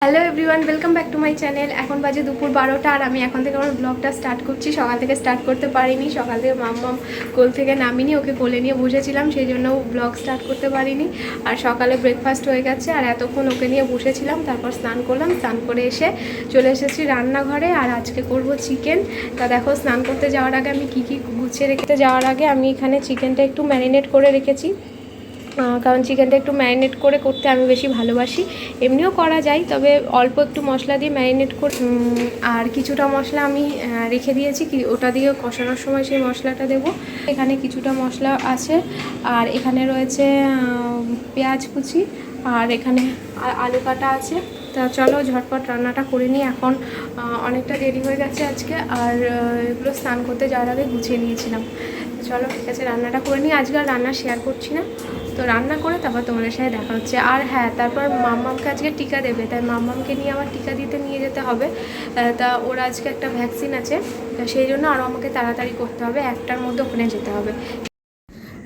Hello everyone, welcome back to my channel. এখন বাজে দুপুর 12টা আর আমি এখন থেকে আমার ব্লগটা স্টার্ট করছি। সকাল থেকে স্টার্ট করতে পারিনি, সকাল থেকে মাম্মাম কোল থেকে নামিনি, ওকে কোলে নিয়ে বসেছিলাম, সেই জন্য ব্লগ স্টার্ট করতে পারিনি। আর সকালে ব্রেকফাস্ট হয়ে গেছে আর এতক্ষণ ওকে নিয়ে বসেছিলাম, তারপর স্নান করলাম, স্নান করে এসে চলে এসেছি রান্নাঘরে। আর আজকে করব চিকেন। তা দেখো, স্নান করতে যাওয়ার আগে আমি কী গুছিয়ে রেখে যাওয়ার আগে আমি এখানে চিকেনটা একটু ম্যারিনেট করে রেখেছি, কারণ চিকেনটা একটু ম্যারিনেট করে করতে আমি বেশি ভালোবাসি। এমনিও করা যায়, তবে অল্প একটু মশলা দিয়ে ম্যারিনেট করে, আর কিছুটা মশলা আমি রেখে দিয়েছি, ওটা দিয়ে কষানোর সময় সেই মশলাটা দেব। এখানে কিছুটা মশলা আছে, আর এখানে রয়েছে পেঁয়াজ কুচি, আর এখানে আলু কাটা আছে। তা চলো ঝটপট রান্নাটা করে নিই, এখন অনেকটা দেরি হয়ে গেছে আজকে। আর এগুলো স্নান করতে যাওয়ার আগে গুছিয়ে নিয়েছিলাম। চলো ঠিক আছে, রান্নাটা করে নিই। আজকে আর রান্না শেয়ার করছি না, তো রান্না করে তারপর তোমাদের সাথে দেখা হচ্ছে। আর হ্যাঁ, তারপর মাম্মামকে আজকে টিকা দেবে, তাই মাম্মামকে নিয়ে আমার টিকা দিতে নিয়ে যেতে হবে। তা ওর আজকে একটা ভ্যাকসিন আছে, তা সেই জন্য আরও আমাকে তাড়াতাড়ি করতে হবে, 1টার মধ্যে ওখানে যেতে হবে।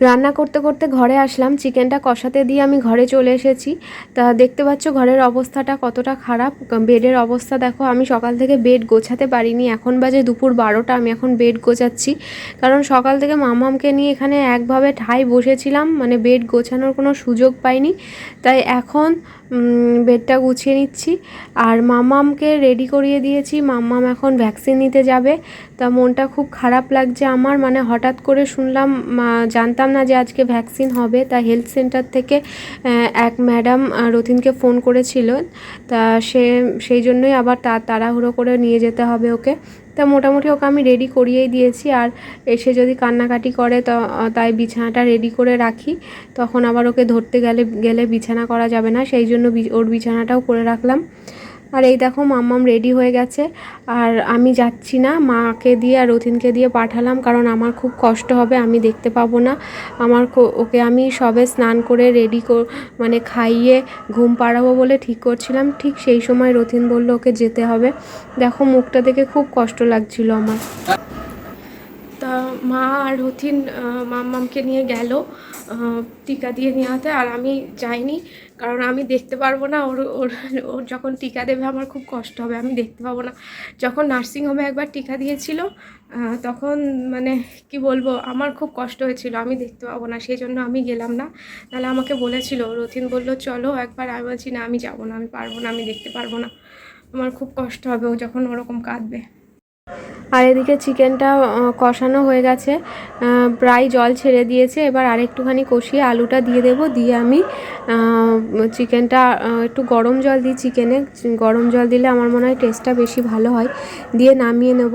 রান্না করতে করতে ঘরে আসলাম, চিকেনটা কষাতে দিয়ে আমি ঘরে চলে এসেছি। তা দেখতে পাচ্ছ ঘরের অবস্থাটা কতটা খারাপ। বেডের অবস্থা দেখো, আমি সকাল থেকে বেড গোছাতে পারিনি। এখন বাজে দুপুর 12টা, আমি এখন বেড গোছাচ্ছি, কারণ সকাল থেকে মামামকে নিয়ে এখানে একভাবে ঠাই বসেছিলাম, মানে বেড গোছানোর কোনো সুযোগ পাইনি। তাই এখন বেডটা গুছিয়ে নিচ্ছি। আর মামামকে রেডি করিয়ে দিয়েছি, মাম্মাম এখন ভ্যাকসিন নিতে যাবে। তা মনটা খুব খারাপ লাগছে আমার, মানে হঠাৎ করে শুনলাম, জানতাম না যে আজকে ভ্যাকসিন হবে। তা হেলথ সেন্টার থেকে এক ম্যাডাম রতিনকে ফোন করেছিল, তা সেই জন্যই আবার তাড়াহুড়ো করে নিয়ে যেতে হবে ওকে। তা মোটামুটি ওকে আমি রেডি করিয়েই দিয়েছি। আর এসে যদি কান্নাকাটি করে তাই বিছানাটা রেডি করে রাখি, তখন আবার ওকে ধরতে গেলে বিছানা করা যাবে না, সেই জন্য ওর বিছানাটাও করে রাখলাম। আর এই দেখো মাম্মাম রেডি হয়ে গেছে, আর আমি যাচ্ছি না, মাকে দিয়ে আর রতিনকে দিয়ে পাঠালাম, কারণ আমার খুব কষ্ট হবে, আমি দেখতে পাবো না। ওকে আমি সবে স্নান করে রেডি মানে খাইয়ে ঘুম পাড়াবো বলে ঠিক করছিলাম, ঠিক সেই সময় রতিন বলল ওকে যেতে হবে। দেখো মুখটা দেখে খুব কষ্ট লাগছিল আমার। তা মা আর রথিন মাম্মামকে নিয়ে গেল টিকা দিয়ে নেওয়াতে, আর আমি যাইনি, কারণ আমি দেখতে পারবো না। ওর ওর ওর যখন টিকা দেবে আমার খুব কষ্ট হবে, আমি দেখতে পাবো না। যখন নার্সিংহোমে একবার টিকা দিয়েছিল, তখন মানে কি বলবো, আমার খুব কষ্ট হয়েছিল, আমি দেখতে পাবো না, সেই জন্য আমি গেলাম না। নাহলে আমাকে বলেছিল, রথিন বলল চলো একবার, আমি বলছি না, আমি যাবো না, আমি পারবো না, আমি দেখতে পারবো না, আমার খুব কষ্ট হবে ও যখন ওরকম কাঁদবে। আর এদিকে চিকেনটা কষানো হয়ে গেছে, প্রায় জল ছেড়ে দিয়েছে। এবার আরেকটুখানি কষিয়ে আলুটা দিয়ে দেবো, দিয়ে আমি চিকেনটা একটু গরম জল দিই চিকেনে, গরম জল দিলে আমার মনে হয় টেস্টটা বেশি ভালো হয়, দিয়ে নামিয়ে নেব।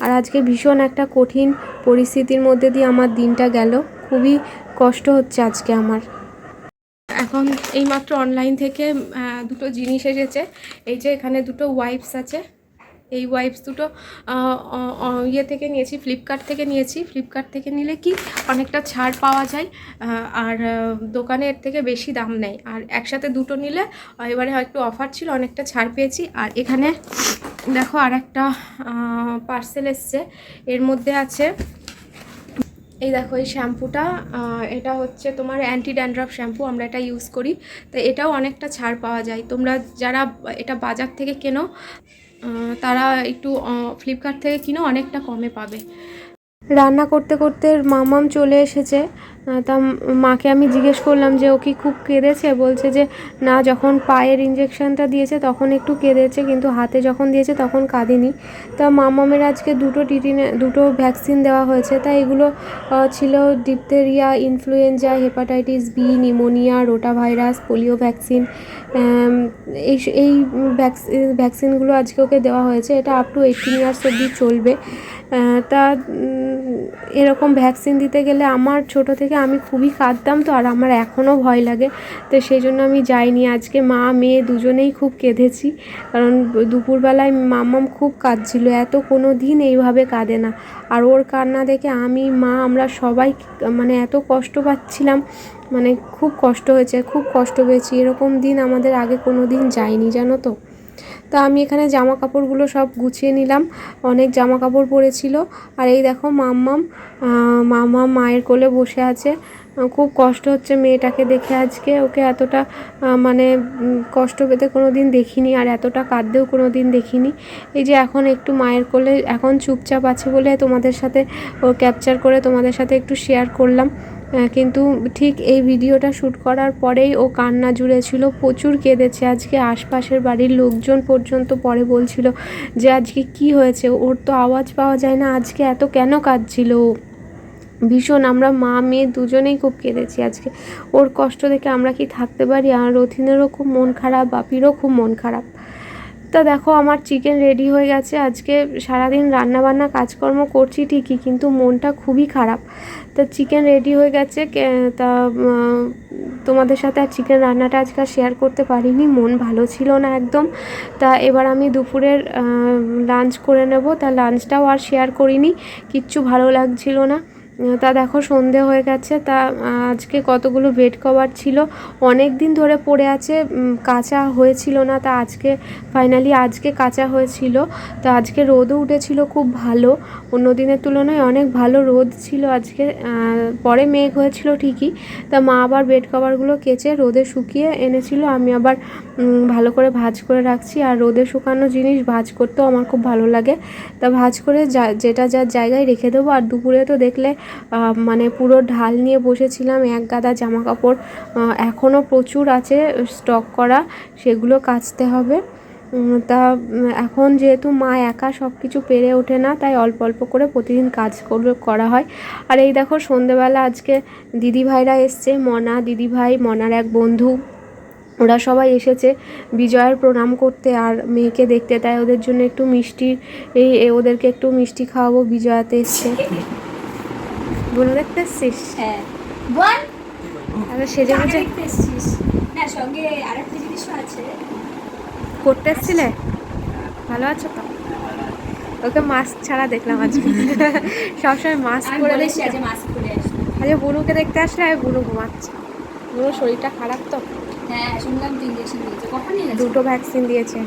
আর আজকে ভীষণ একটা কঠিন পরিস্থিতির মধ্যে দিয়ে আমার দিনটা গেল, খুবই কষ্ট হচ্ছে আজকে আমার। এখন এইমাত্র অনলাইন থেকে দুটো জিনিস এসেছে, এই যে এখানে দুটো ওয়াইপস আছে, এই ওয়াইপস দুটো ইয়ে থেকে নিয়েছি, ফ্লিপকার্ট থেকে নিয়েছি। ফ্লিপকার্ট থেকে নিলে কি অনেকটা ছাড় পাওয়া যায়, আর দোকানে এর থেকে বেশি দাম নেয়। আর একসাথে দুটো নিলে এবারে একটু অফার ছিল, অনেকটা ছাড় পেয়েছি। আর এখানে দেখো আর একটা পার্সেল এসছে, এর মধ্যে আছে, এই দেখো এই শ্যাম্পুটা, এটা হচ্ছে তোমার অ্যান্টি ড্যান্ড্রাফ শ্যাম্পু, আমরা এটা ইউজ করি। তো এটাও অনেকটা ছাড় পাওয়া যায়, তোমরা যারা এটা বাজার থেকে কেনো তারা একটু ফ্লিপকার্ট থেকে কিনো, অনেকটা কমে পাবে। রান্না করতে করতে মামাম চলে এসেছে। তা মাকে আমি জিজ্ঞেস করলাম যে ও কি খুব কেঁদেছে, বলছে যে না, যখন পায়ের ইঞ্জেকশনটা দিয়েছে তখন একটু কেঁদেছে, কিন্তু হাতে যখন দিয়েছে তখন কাঁদেনি। তা মামামের আজকে দুটো ভ্যাকসিন দেওয়া হয়েছে। তা এগুলো ছিল diphtheria, influenza, hepatitis B, pneumonia, rota virus, polio vaccine. এই ভ্যাকসিনগুলো আজকে ওকে দেওয়া হয়েছে। এটা আপ টু 18 ইয়ার্স অবধি চলবে। তা এরকম ভ্যাকসিন দিতে গেলে আমার ছোট থেকে আমি খুবই কাঁদতাম, তো আর আমার এখনও ভয় লাগে, তো সেই জন্য আমি যাইনি। আজকে মা মেয়ে দুজনেই খুব কেঁদেছি, কারণ দুপুরবেলায় মাম্মাম খুব কাঁদছিল, এত কোনো দিন এইভাবে কাঁদে না। আর ওর কান্না দেখে আমি, মা, আমরা সবাই মানে এত কষ্ট পাচ্ছিলাম, মানে খুব কষ্ট হয়েছে, খুব কষ্ট পেয়েছি। এরকম দিন আমাদের আগে কোনো দিন যায়নি, জানো তো। তা আমি এখানে জামা কাপড়গুলো সব গুছিয়ে নিলাম, অনেক জামা কাপড় পরেছিল। আর এই দেখো মাম্মাম মায়ের কোলে বসে আছে, খুব কষ্ট হচ্ছে মেয়েটাকে দেখে আজকে। ওকে এতটা মানে কষ্ট পেতে কোনো দিন দেখিনি, আর এতটা কাঁদতেও কোনো দিন দেখিনি। এই যে এখন একটু মায়ের কোলে এখন চুপচাপ আছে বলে তোমাদের সাথে ও ক্যাপচার করে তোমাদের সাথে একটু শেয়ার করলাম। কিন্তু ঠিক এই ভিডিওটা শ্যুট করার পরেই ও কান্না জুড়েছিল, প্রচুর কেঁদেছে আজকে। আশপাশের বাড়ির লোকজন পর্যন্ত পরে বলছিল যে আজকে কি হয়েছে, ওর তো আওয়াজ পাওয়া যায় না, আজকে এত কেন কাঁদছিল ও। ভীষণ আমরা মা মেয়ে দুজনেই খুব কেঁদেছি আজকে। ওর কষ্ট দেখে আমরা কি থাকতে পারি? আর রথিনেরও খুব মন খারাপ, বাপিরও খুব মন খারাপ। তা দেখো আমার চিকেন রেডি হয়ে গেছে। আজকে সারাদিন রান্নাবান্না কাজকর্ম করছি ঠিকই, কিন্তু মনটা খুবই খারাপ। তা চিকেন রেডি হয়ে গেছে। তা তোমাদের সাথে আর চিকেন রান্নাটা আজকে শেয়ার করতে পারিনি, মন ভালো ছিল না একদম। তা এবার আমি দুপুরের লাঞ্চ করে নেব। তা লাঞ্চটাও আর শেয়ার করিনি, কিচ্ছু ভালো লাগছিল না। তা দেখো সন্ধে হয়ে গেছে। তা আজকে কতগুলো বেড কভার ছিল, অনেক দিন ধরে পড়ে আছে, কাচা হয়েছিল না। তা আজকে ফাইনালি আজকে কাচা হয়েছিল। তো আজকে রোদও উঠেছিল খুব ভালো, অন্য দিনের তুলনায় অনেক ভালো রোদ ছিল আজকে। পরে মেঘ হয়েছিল ঠিকই। তা মা আবার বেড কভারগুলো কেচে রোদে শুকিয়ে এনেছিল, আমি আবার ভালো করে ভাঁজ করে রাখছি। আর রোদে শুকানো জিনিস ভাঁজ করতেও আমার খুব ভালো লাগে। তা ভাঁজ করে যেটা যার জায়গায় রেখে দেবো। আর দুপুরে তো দেখলে মানে পুরো ঢাল নিয়ে বসেছিলাম, এক গাদা জামা কাপড় এখনও প্রচুর আছে স্টক করা, সেগুলো কাচতে হবে। তা এখন যেহেতু মা একা সব কিছু পেরে ওঠে না, তাই অল্প অল্প করে প্রতিদিন কাজ করা হয়। আর এই দেখো সন্ধেবেলা আজকে দিদিভাইরা এসছে, মনা দিদিভাই, মনার এক বন্ধু, ওরা সবাই এসেছে বিজয়ের প্রণাম করতে আর মেয়েকে দেখতে। তাই ওদের জন্য একটু মিষ্টি, ওদেরকে একটু মিষ্টি খাওয়াবো। বিজয়াতে এসছে, বোন দেখতে এসছিস? হ্যাঁ বল। তাহলে সেজে গুজে দেখতে এসেছিস না? সঙ্গে আরেকটা জিনিসও আছে। করতে এসছিলে? ভালো আছো তো? ওকে মাস্ক ছাড়া দেখলাম আজকে। সবসময় মাস্ক পরে দেখছি। আজ মাস্ক পরে আসি। আজকে বুনুকে দেখতে আসলে আর বুনু ঘুমাচ্ছে। বুনুর শরীরটা খারাপ তো। হ্যাঁ শুনলাম তো ইঞ্জেকশন দিয়েছে। কখন নিয়েছে? 2টো ভ্যাকসিন দিয়েছে,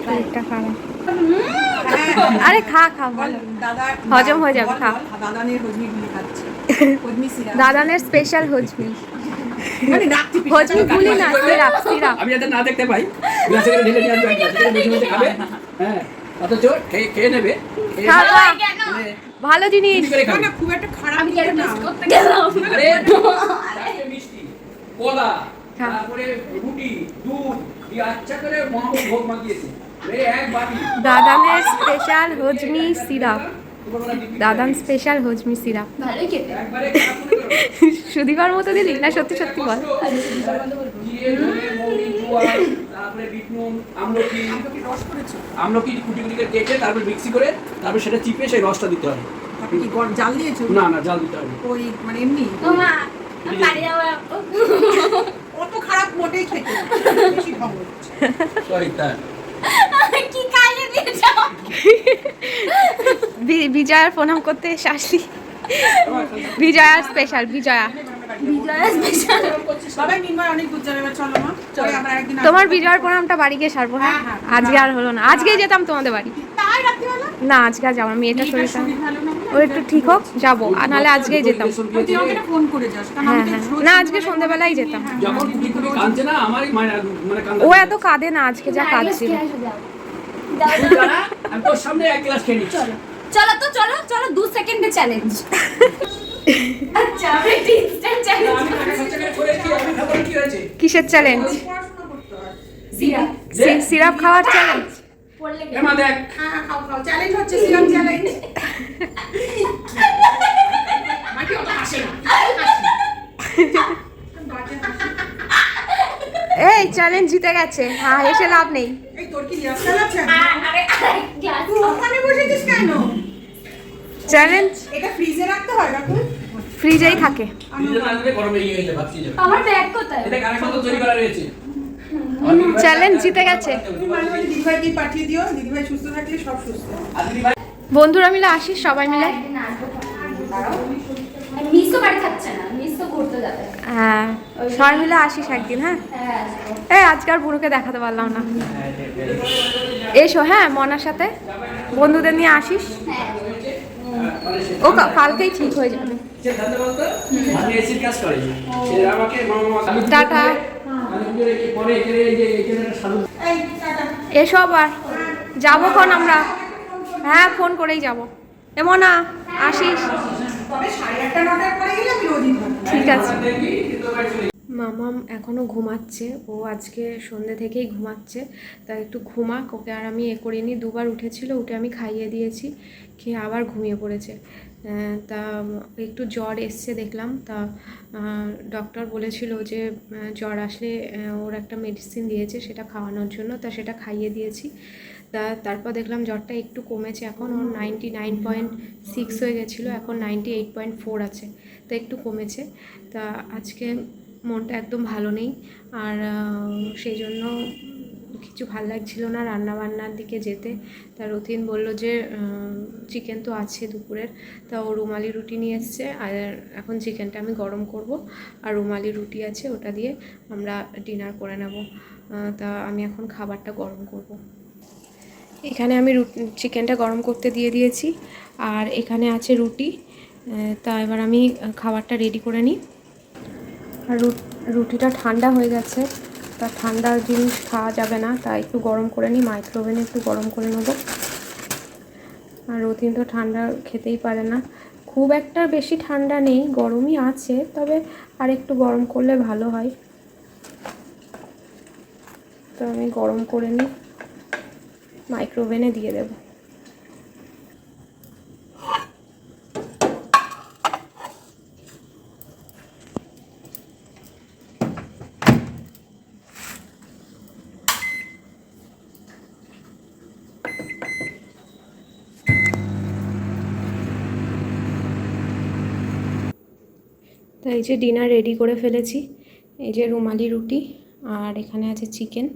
শরীরটা খারাপ। আরে খা খা, ভালো হজম হয়ে যাবে, খা। দাদানের স্পেশাল হজমি, হজমি ভুলি না, সিরাপ সিরাপ। আমি যাতে না দেখতে পাই গ্লাসে করে ঢেলে দিয়ে আসবে, গ্লাসে করে খাবে। হ্যাঁ অথচ খেয়ে নেবে। খা খা, ভালো জিনিস। না খুব একটা খারাপ আমি কেন না। টেস্ট করতে গেলাম? আরে মিষ্টি কলা, তারপরে রুটি, দুধ দিয়ে আচ্ছা করে মহাপ্রভু ভোগ মাখিয়েছে। এক বাটি দাদানের special হজমি syrup, Dadan special হজমি syrup. ভালোই খেতে। একবারে খারাপ মনে করো। সুদিবার মতো দিলি না? সত্যি সত্যি বল। জিরে, ধনে, মৌরি, জোয়ান, তারপরে বিট নুন, আমলকি রস করেছো, আমলকি কুটি কুটি করে কেটে তারপর মিক্সি করে তারপর সেটা চিপে সেই রসটা দিতে হবে। আপনি কি জাল দিয়েছো? না না জাল দিতে হবে। ওই মানে এমনি ও মা আমি বাড়ি যাবো। অত খারাপ মোটেই খেতে না, বেশি খাবো। সরি তার কি খাইয়ে দিয়েছো? বিজয়ার প্রণাম করতে এসে আসি। বিজয়ার স্পেশাল, বিজয়া বিজয়া স্পেশাল। সবাই নির্ময় অনেক দূর যাবে, এবার চলো মা, চলে আমরা একদিন তোমার বিজয়ার প্রণামটা বাড়ি গিয়ে সারবো। হ্যাঁ হ্যাঁ, আজকে আর হলো না, আজকেই যেতাম তোমাদের বাড়ি। তাই রাত্রিবেলা না আজকে আর যাবো না, মেয়েটার শরীরটা শরীর ভালো না ও একটু ঠিক হোক যাবো, আর নাহলে আজকেই যেতাম। তুই আমাকে একটা ফোন করে যাস, কারণ হ্যাঁ আমি তো হ্যাঁ, রোজ না আজকে সন্ধ্যাবেলায় যেতাম। যখন কুটি কুটি কাঁদছে না আমারই মানে কান্দা। ও এত কাঁদে না, আজকে যা কাঁদছিল। তুই দাঁড়া, আমি তোর সামনে এক গ্লাস খেয়ে নিচ্ছি। চলো তো, চলো চলো, 2 সেকেন্ডে চ্যালেঞ্জ। আচ্ছা আমি ইনস্ট্যান্ট চ্যালেঞ্জ। আমি টাকা খরচা করে করেছি, আমি খাবার কি হয়েছে? কিসের চ্যালেঞ্জ? পড়াশোনা করতে হয়। সিরাপ সিরাপ খাওয়ার চ্যালেঞ্জ? পড়লে এমা দেখ হ্যাঁ খাও খাও, চ্যালেঞ্জ হচ্ছে সিরাম চ্যালেঞ্জ। মাকে অত হাসে না। বাজে হাসি। এই চ্যালেঞ্জ জিতে গেছে, হ্যাঁ এসে লাভ নেই। এই তোর কি রিহার্সাল আছে? আরে গ্লাস তুই ওখানে বসেছিস কেন? চ্যালেঞ্জ এটা ফ্রিজে রাখতে হয় কাকু? ফ্রিজেই থাকে। নিজে না দিলে গরমে ইয়ে হয়ে যাবে, ভাবছি যাবে। আমার ব্যাগ কোথায়? এটা কানেকশন তো তৈরি করা রয়েছে। চ্যালেঞ্জ জিতে গেছে। তুমি মাঝে মাঝে দিদিভাইকে পাঠিয়ে দিও, দিদিভাই সুস্থ থাকলে সব সুস্থ। আর দিদি ভাই বন্ধুরা মিলে আসিস সবাই মিলে। একদিন আসবো। দাঁড়াও। মিস তো বাড়ি থাকছে না, মিস তো ঘুরতে যাবে। হ্যাঁ সবাই মিলে আসিস একদিন। হ্যাঁ হ্যাঁ আসবো। এই আজকাল বুড়োকে দেখাতে পারলাম না। এসো হ্যাঁ মনার সাথে বন্ধুদের নিয়ে আসিস। হ্যাঁ ও কালকেই ঠিক হয়ে যাবে। সে জানতে বলতো আমি এসির কাজ করি সে আমাকে মামা টাটা। আমি কি পরে এখানে এই যে এখানে একটা সাধু এই টাটা। এসো আবার যাবো খন আমরা। হ্যাঁ ফোন করেই যাবো। এমন না আসিস। তবে 8:30-9টার পরে গেলে আমি রোজই থাকি। ঠিক আছে। দেখি কিন্তু ভাই চলে মামাম এখনও ঘুমাচ্ছে, ও আজকে সন্ধ্যে থেকেই ঘুমাচ্ছে, তা একটু ঘুমাক, ওকে আর আমি করিনি। দুবার উঠেছিল, উঠে আমি খাইয়ে দিয়েছি, খেয়ে আবার ঘুমিয়ে পড়েছে। তা একটু জ্বর এসছে দেখলাম, তা ডক্টর বলেছিল যে জ্বর আসলে ওর একটা মেডিসিন দিয়েছে সেটা খাওয়ানোর জন্য, তা সেটা খাইয়ে দিয়েছি। তারপর দেখলাম জ্বরটা একটু কমেছে, এখন ওর 99.6 হয়ে গেছিলো, এখন 98.4 আছে, তা একটু কমেছে। তা আজকে মনটা একদম ভালো নেই, আর সেই জন্য কিছু ভাল লাগছিল না রান্নাবান্নার দিকে যেতে। তা রতিন বলল যে চিকেন তো আছে দুপুরের, তা ও রুমালি রুটি নিয়ে এসছে, আর এখন চিকেনটা আমি গরম করব, আর রুমালি রুটি আছে, ওটা দিয়ে আমরা ডিনার করে নেব। তা আমি এখন খাবারটা গরম করব। এখানে আমি চিকেনটা গরম করতে দিয়ে দিয়েছি, আর এখানে আছে রুটি। তা এবার আমি খাবারটা রেডি করে নিই। আর রুটিটা ঠান্ডা হয়ে গেছে, তা ঠান্ডা জিনিস খাওয়া যাবে না, তাই একটু গরম করে নিই, মাইক্রোওভেনে একটু গরম করে নেব। আর রতিন তো ঠান্ডা খেতেই পারে না, খুব একটা বেশি ঠান্ডা নেই, গরমই আছে, তবে আর একটু গরম করলে ভালো হয়। তো আমি গরম করে নিই, মাইক্রোওভেনে দিয়ে দেবো। তো এই যে ডিনার রেডি করে ফেলেছি, এই যে রুমালি রুটি, আর এখানে আছে চিকেন।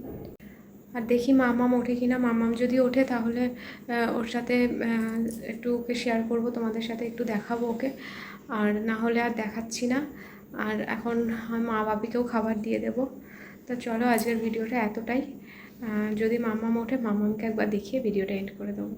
আর দেখি মামাম ওঠে কিনা, মামাম যদি ওঠে তাহলে ওর সাথে একটু ওকে শেয়ার করব, তোমাদের সাথে একটু দেখাবো ওকে, আর না হলে আর দেখাচ্ছি না। আর এখন মা বাপিকেও খাবার দিয়ে দেব। তো চলো আজকের ভিডিওটা এতটাই। যদি মামাম ওঠে, মামামকে একবার দেখিয়ে ভিডিওটা এন্ড করে দেবো।